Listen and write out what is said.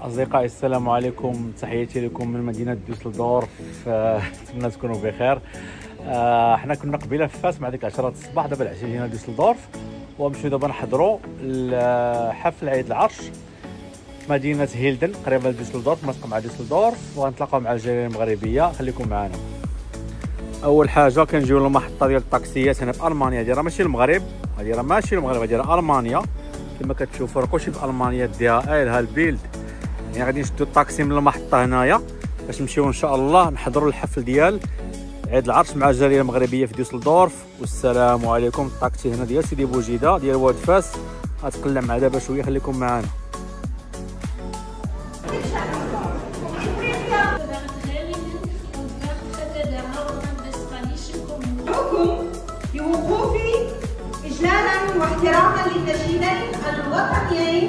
أصدقائي السلام عليكم، تحياتي لكم من مدينة دوسلدورف. نتمنى تكونوا بخير. حنا كنا قبيله في فاس مع ديك 10 الصباح، دابا العشيه جينا دوسلدورف ونمشيو دابا نحضروا حفل عيد العرش في مدينة هيلدن قريبة لدوسلدورف، منطقة مع دوسلدورف، وغنتلاقاو مع الجالية المغربية. خليكم معنا. أول حاجة كنجيو للمحطة ديال الطاكسيات هنا في ألمانيا، هادي راه ماشي المغرب، هادي راه ماشي المغرب، هادي راه ألمانيا. كما كتشوفوا راه كلشي في ألمانيا ديها إلها البيلد. يعني غادي نشدو الطاكسي من المحطة هنايا باش نمشيو إن شاء الله نحضروا الحفل ديال عيد العرش مع الجاليه المغربيه في دوسلدورف. والسلام عليكم. الطاكسي هنا ديال سيدي بوجيده ديال واد فاس، غتقلع مع دابا شويه. خليكم معنا. بوقوف اجلالا واحتراما للنشيدين الوطنيين.